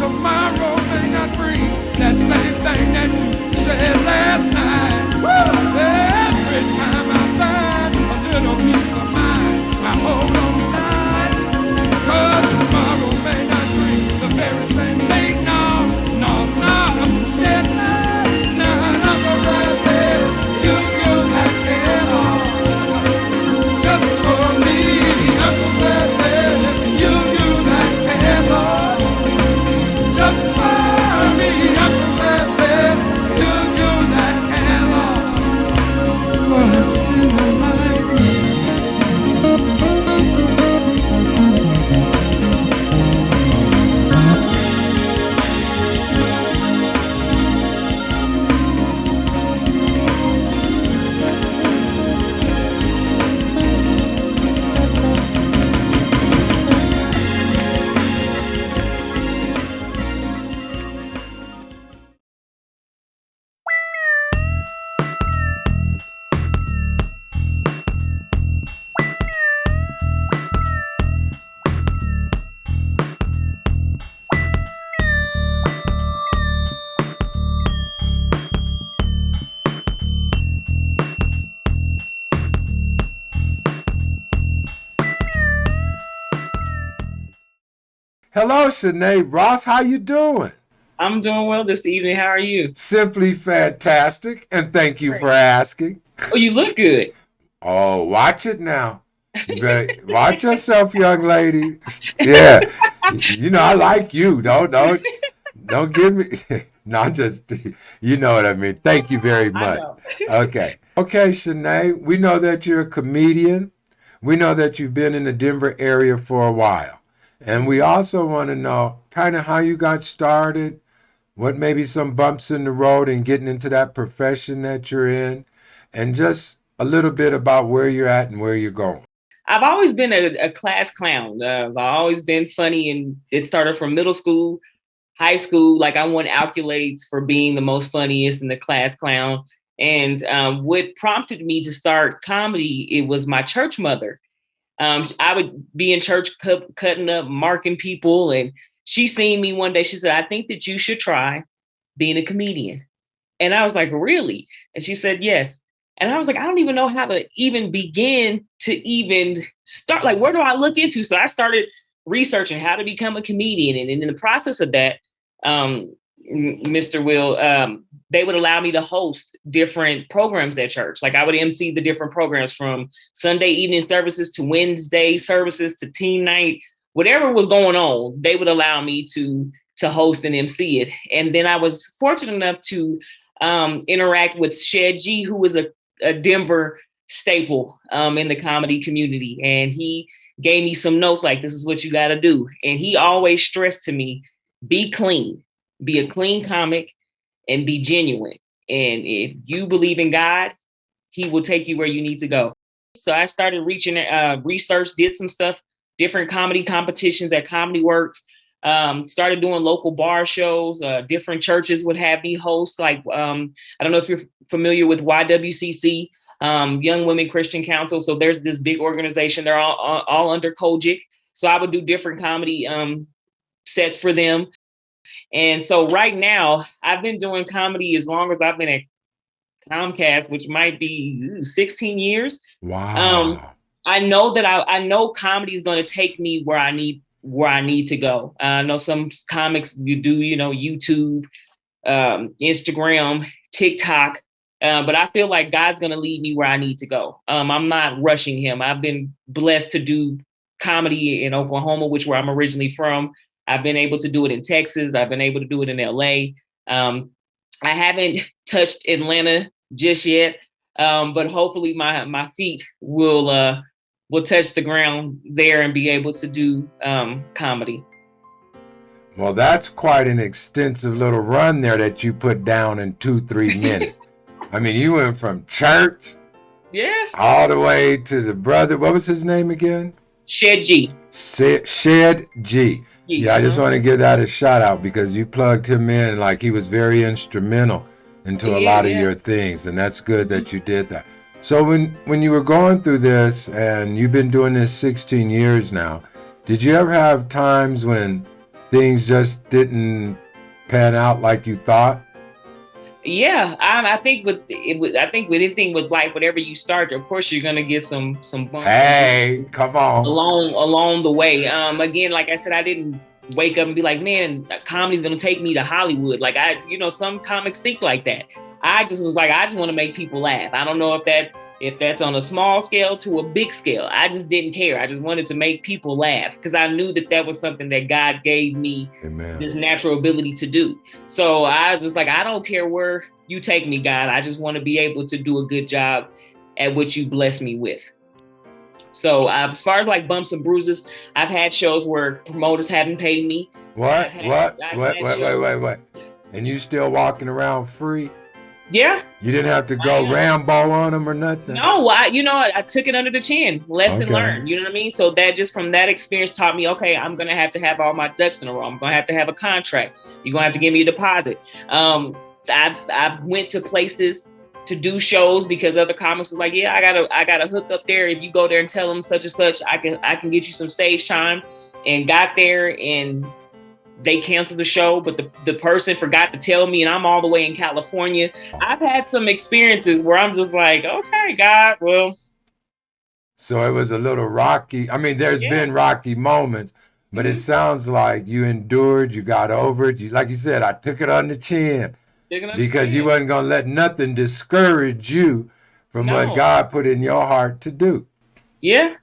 tomorrow may not bring that same thing that you said last night. Woo! Every time I find a little peace of mind, I hold on tight. 'Cause tomorrow may not bring the very same thing. No, no, no. I'm said none of the right there. You that can all just for me. I'm so glad that you that can all just for me. I'm so glad that you that can all for a sinner like me. Hello, ShaNae Ross. How you doing? I'm doing well this evening. How are you? Simply fantastic, and thank you for asking. Oh, you look good. Oh, watch it now. You better watch yourself, young lady. Yeah, you know I like you. Don't give me. No, I'm just. You know what I mean. Thank you very I much. know. Okay, ShaNae. We know that you're a comedian. We know that you've been in the Denver area for a while, and we also want to know kind of how you got started. What maybe some bumps in the road and getting into that profession that you're in, and just a little bit about where you're at and where you're going. I've always been a class clown. I've always been funny, and it started from middle school, high school. Like I won accolades for being the most funniest and the class clown. And what prompted me to start comedy, it was my church mother. I would be in church cutting up, marking people, and she seen me one day. She said, "I think that you should try being a comedian." And I was like, "Really?" And she said, "Yes." And I was like, "I don't even know how to even begin to even start. Like, where do I look into?" So I started researching how to become a comedian. And in the process of that, um, Mr. Will, they would allow me to host different programs at church. Like I would MC the different programs from Sunday evening services to Wednesday services to teen night, whatever was going on, they would allow me to host and MC it. And then I was fortunate enough to interact with Shed G, who was a Denver staple in the comedy community. And he gave me some notes like, this is what you got to do. And he always stressed to me, be clean, be a clean comic, and be genuine. And if you believe in God, he will take you where you need to go. So I started reaching, research, did some stuff, different comedy competitions at Comedy Works. Started doing local bar shows. Different churches would have me host. Like I don't know if you're familiar with YWCC, Young Women Christian Council. So there's this big organization. They're all under Kojic. So I would do different comedy sets for them. And so right now, I've been doing comedy as long as I've been at Comcast, which might be 16 years. Um, Wow. I know that I know comedy is going to take me where I need to go. I know some comics you do, YouTube, Instagram, TikTok, but I feel like God's going to lead me where I need to go. I'm not rushing him. I've been blessed to do comedy in Oklahoma, which where I'm originally from. I've been able to do it in Texas. I've been able to do it in LA. I haven't touched Atlanta just yet, but hopefully my feet will touch the ground there and be able to do comedy. Well, that's quite an extensive little run there that you put down in 2, 3 minutes. I mean, you went from church Yeah, all the way to the brother. What was his name again? Shed G. Shed G. G. Yeah, I just want to give that a shout out because you plugged him in like he was very instrumental into a Yeah, lot of yeah. your things, and that's good that you did that. So when you were going through this, and you've been doing this 16 years now, did you ever have times when things just didn't pan out like you thought? Yeah, I think with anything with life, whatever you start, of course you're gonna get some bumps Hey, come on. along the way. Again, like I said, I didn't wake up and be like, man, comedy's gonna take me to Hollywood. Like some comics think like that. I just was like, I just want to make people laugh. I don't know if that's on a small scale to a big scale. I just didn't care. I just wanted to make people laugh because I knew that was something that God gave me. Amen. This natural ability to do. So I was just like, I don't care where you take me, God. I just want to be able to do a good job at what you bless me with. So as far as like bumps and bruises, I've had shows where promoters haven't paid me. What? Wait. And you still walking around free? Yeah. You didn't have to go Rambo on them or nothing? No, I took it under the chin. Lesson learned. You know what I mean? So that just from that experience taught me, okay, I'm going to have all my ducks in a row. I'm going to have a contract. You're going to have to give me a deposit. I've went to places to do shows because other comics was like, yeah, I got a hook up there. If you go there and tell them such and such, I can get you some stage time. And got there and they canceled the show, but the person forgot to tell me, and I'm all the way in California. I've had some experiences where I'm just like, okay, God, well. So it was a little rocky. I mean, there's been rocky moments, but it sounds like you endured, you got over it. Like you said, I took it on the chin because you wasn't going to let nothing discourage you from what God put in your heart to do. Yeah.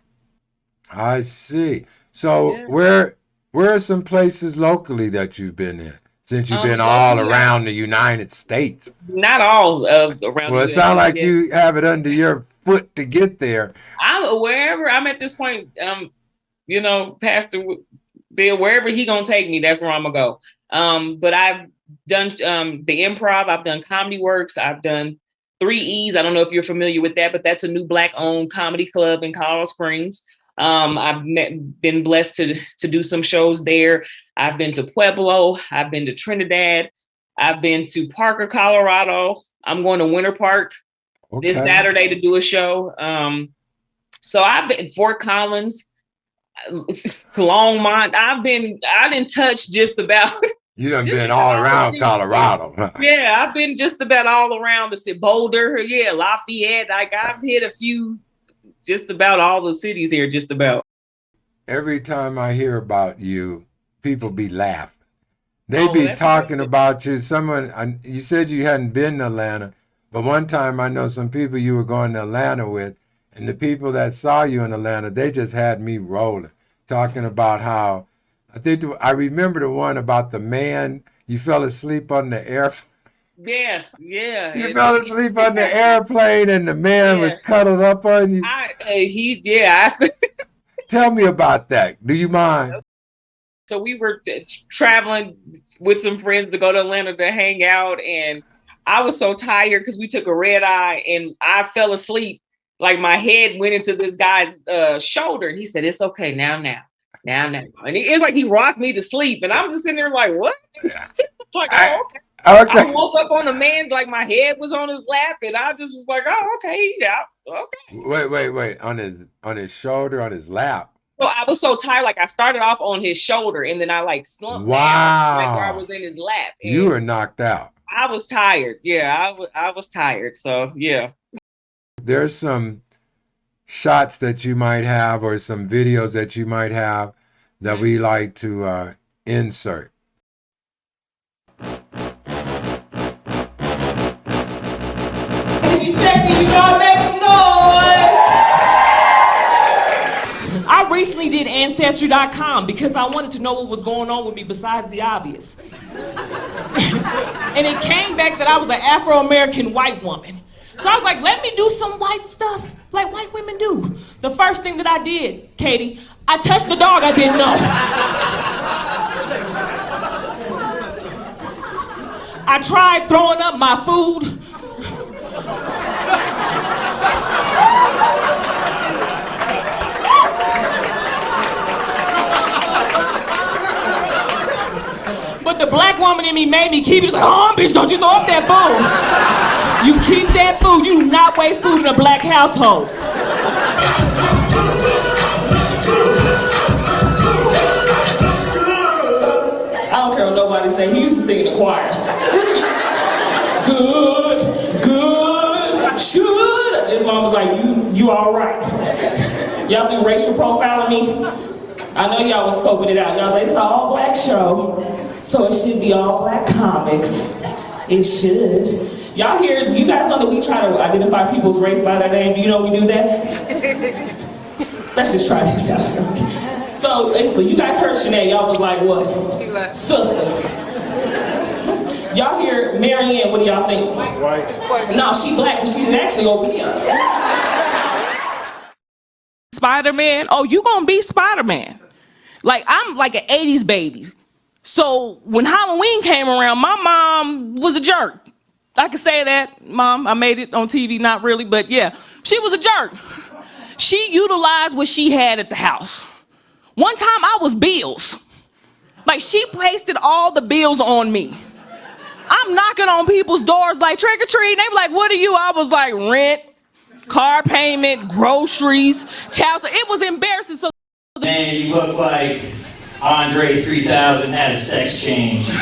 I see. So where are some places locally that you've been in since you've been all around the United States? Not all around. Well, it sounds like you have it under your foot to get there. I'm wherever I'm at this point. Pastor Bill, wherever he gonna take me, that's where I'm gonna go. But I've done the Improv. I've done Comedy Works. I've done 3E's. I don't know if you're familiar with that, but that's a new Black-owned comedy club in Colorado Springs. I've been blessed to do some shows there. I've been to Pueblo. I've been to Trinidad. I've been to Parker, Colorado. I'm going to Winter Park this Saturday to do a show. So I've been Fort Collins, Longmont. I didn't touch just about. You done been all around Colorado. Yeah, I've been just about all around the city. Boulder, Lafayette. I've hit a few, just about all the cities here, just about. Every time I hear about you, people be laughing. They be talking about you. You said you hadn't been to Atlanta, but one time I know some people you were going to Atlanta with, and the people that saw you in Atlanta, they just had me rolling, talking about how, I remember the one about the man, you fell asleep on the airplane. Yes, yeah. You fell asleep on the airplane and the man was cuddled up on you. Tell me about that. Do you mind? So we were traveling with some friends to go to Atlanta to hang out, and I was so tired because we took a red eye and I fell asleep. Like my head went into this guy's shoulder, and he said, "It's okay now." And it's like he rocked me to sleep, and I'm just sitting there like, "What?" Like, okay. I woke up on the man, like my head was on his lap, and I just was like, "Oh, okay, yeah, okay." Wait, on his shoulder, on his lap. So I was so tired, like I started off on his shoulder, and then I like slumped down, like where I was in his lap. You were knocked out. I was tired. Yeah, I was tired. So yeah. There's some shots that you might have, or some videos that you might have that we like to insert. If you sexy, you gotta make some noise. I recently did Ancestry.com because I wanted to know what was going on with me besides the obvious. And it came back that I was an Afro-American white woman. So I was like, let me do some white stuff like white women do. The first thing that I did, Katie, I touched a dog I didn't know. I tried throwing up my food. But the black woman in me made me keep it. It's like, oh, bitch, don't you throw up that food. You keep that food. You do not waste food in a black household. singing the choir. Good, should. His mom was like, you all right. Y'all do racial profiling me? I know y'all was scoping it out. Y'all was like, it's an all black show, so it should be all black comics. It should. Y'all hear, you guys know that we try to identify people's race by their name. Do you know we do that? Let's just try this out. So, basically, you guys heard ShaNae, y'all was like, what? Sister. Y'all hear Marianne, what do y'all think? White. No, she black and she's actually over here. Spider-Man? Oh, you gonna be Spider-Man. Like, I'm like an 80s baby. So when Halloween came around, my mom was a jerk. I can say that, Mom, I made it on TV, not really, but yeah, she was a jerk. She utilized what she had at the house. One time I was bills. Like, she pasted all the bills on me. I'm knocking on people's doors like, trick or treat. They were like, what are you? I was like, rent, car payment, groceries, child. So it was embarrassing. So man, you look like Andre 3000 had a sex change. All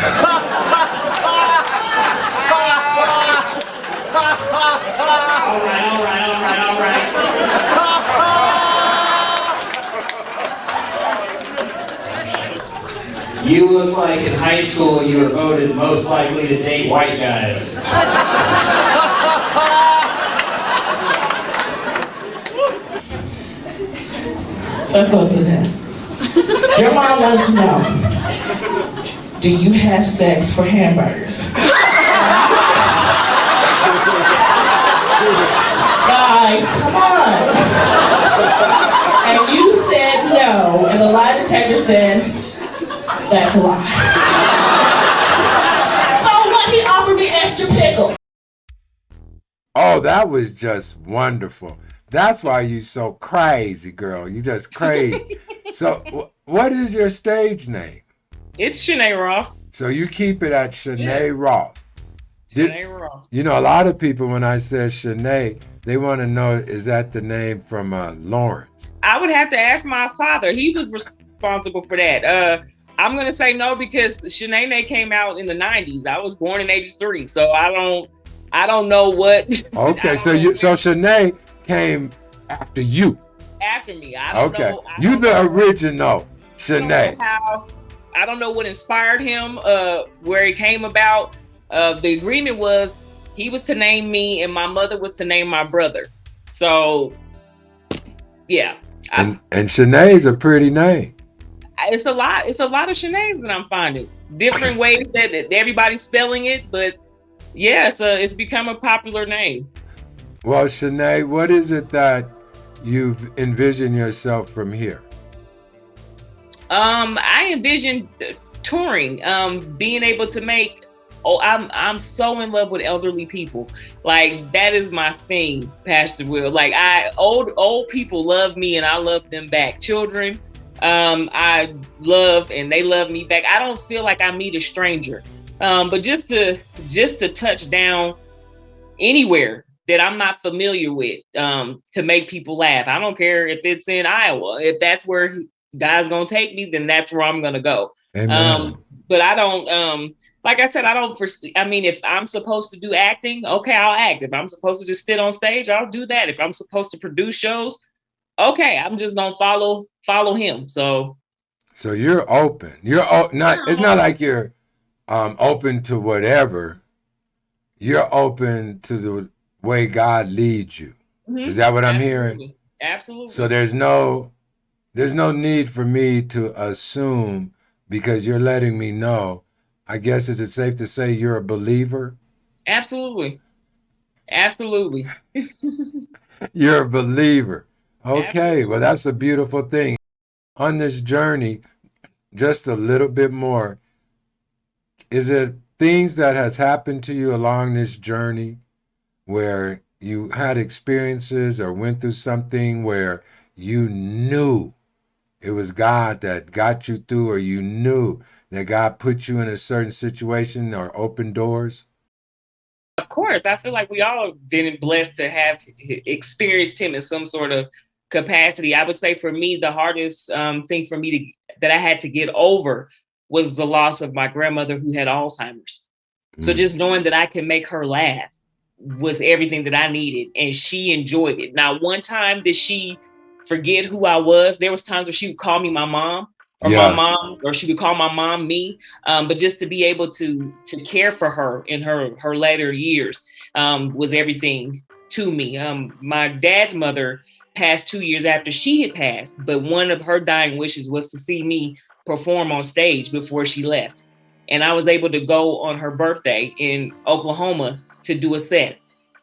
right. You look like in high school you were voted most likely to date white guys. Let's go to the test. Your mom wants to know, do you have sex for hamburgers? Guys, come on. And you said no, and the lie detector said, that's a lie. So what, he offered me extra pickle. Oh, that was just wonderful. That's why you so crazy, girl. You just crazy. So what is your stage name? It's ShaNae Ross. So you keep it at ShaNae Ross. ShaNae Ross. You know, a lot of people, when I say ShaNae, they want to know, is that the name from Lawrence? I would have to ask my father. He was responsible for that. I'm going to say no because ShaNae came out in the 90s. I was born in 83. So I don't know what. Okay, so ShaNae came after you. After me. I don't know. You the original ShaNae. I don't know what inspired him, where it came about. The agreement was he was to name me and my mother was to name my brother. So, yeah. And ShaNae is a pretty name. It's a lot of ShaNaes that I'm finding. Different ways that everybody's spelling it, but yeah, it's become a popular name. Well, ShaNae, what is it that you envision yourself from here? I envision touring, being able to make. I'm so in love with elderly people. Like, that is my thing, Pastor Will. Like, old people love me and I love them back. Children, I love and they love me back. I don't feel like I meet a stranger. But just to touch down anywhere that I'm not familiar with, to make people laugh. I don't care if it's in Iowa. If that's where God's gonna take me, then that's where I'm gonna go. Amen. But I don't, like I said, I don't foresee. I mean, if I'm supposed to do acting, okay, I'll act. If I'm supposed to just sit on stage, I'll do that. If I'm supposed to produce shows, okay, I'm just gonna follow him. So you're open. It's not like you're open to whatever. You're open to the way God leads you. Mm-hmm. Is that what I'm hearing? Absolutely. So there's no need for me to assume, because you're letting me know. I guess, is it safe to say you're a believer? Absolutely. You're a believer. Okay, absolutely. Well, that's a beautiful thing. On this journey, just a little bit more, is it things that has happened to you along this journey where you had experiences or went through something where you knew it was God that got you through, or you knew that God put you in a certain situation or opened doors? Of course. I feel like we all have been blessed to have experienced him in some sort of capacity. I would say for me, the hardest thing for me that I had to get over was the loss of my grandmother who had Alzheimer's. So just knowing that I could make her laugh was everything that I needed. And she enjoyed it. Now, one time did she forget who I was. There was times where she would call me my mom or my mom, or she would call my mom me. But just to be able to care for her in her later years was everything to me. My dad's mother passed 2 years after she had passed, but one of her dying wishes was to see me perform on stage before she left. And I was able to go on her birthday in Oklahoma to do a set.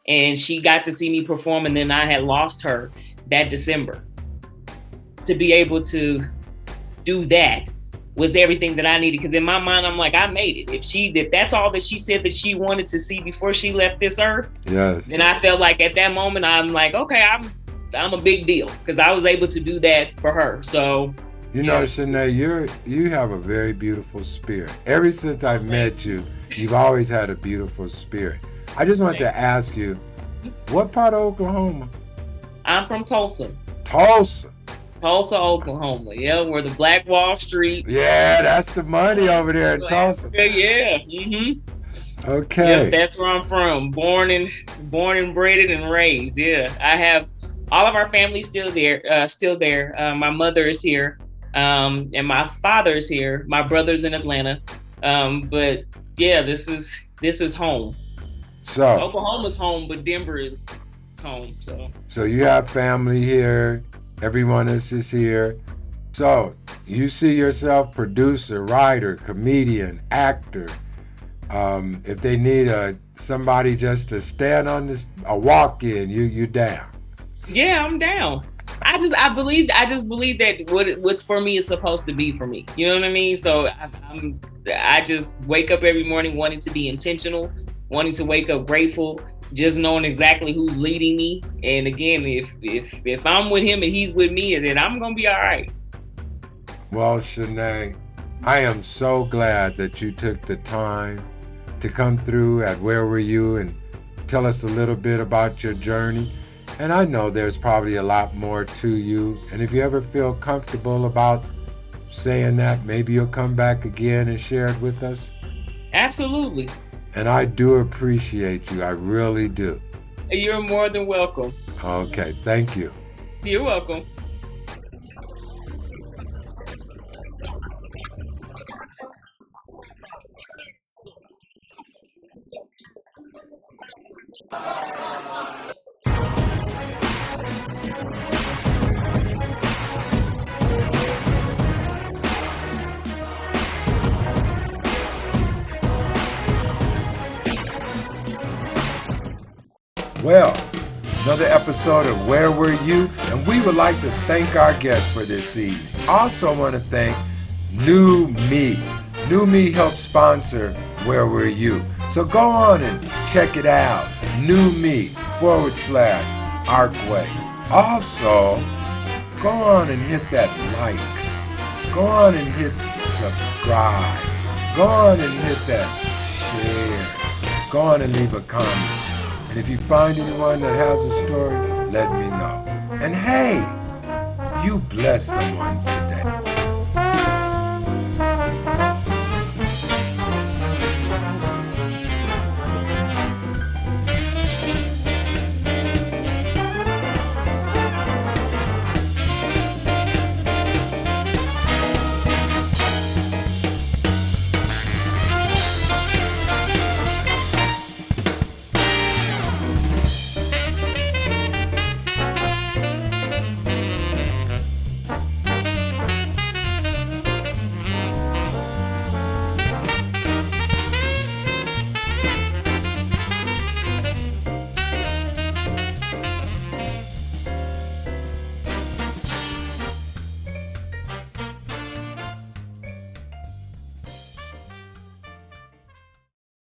And she got to see me perform, and then I had lost her that December. To be able to do that was everything that I needed. Because in my mind, I'm like, I made it. If that's all that she said that she wanted to see before she left this earth, then I felt like at that moment, I'm like, okay, I'm a big deal, because I was able to do that for her. So you know, ShaNae, you have a very beautiful spirit. Ever since I've met you, you've always had a beautiful spirit. I just want to ask you, what part of Oklahoma? I'm from Tulsa. Tulsa, Oklahoma. Yeah, where the Black Wall Street. Yeah, that's the money over there in Tulsa. Yeah. Okay. Yep, that's where I'm from. Born and bred and raised. Yeah, I have all of our family still there. My mother is here, and my father is here. My brother's in Atlanta. But yeah, this is home. So Oklahoma's home, but Denver is home. So you have family here. Everyone else is here. So you see yourself producer, writer, comedian, actor. If they need somebody just to stand on this, a walk-in, you down? Yeah, I'm down. I just believe that what's for me is supposed to be for me. You know what I mean? So I just wake up every morning wanting to be intentional, wanting to wake up grateful, just knowing exactly who's leading me. And again, if I'm with him and he's with me, then I'm gonna be all right. Well, ShaNae, I am so glad that you took the time to come through at Where Were You and tell us a little bit about your journey. And I know there's probably a lot more to you. And if you ever feel comfortable about saying that, maybe you'll come back again and share it with us. Absolutely. And I do appreciate you. I really do. You're more than welcome. Okay, thank you. You're welcome. Well, another episode of Where Were You? And we would like to thank our guests for this evening. Also want to thank New Me. New Me helps sponsor Where Were You? So go on and check it out. New Me /Arkway. Also, go on and hit that like. Go on and hit subscribe. Go on and hit that share. Go on and leave a comment. And if you find anyone that has a story, let me know. And hey, you bless someone today.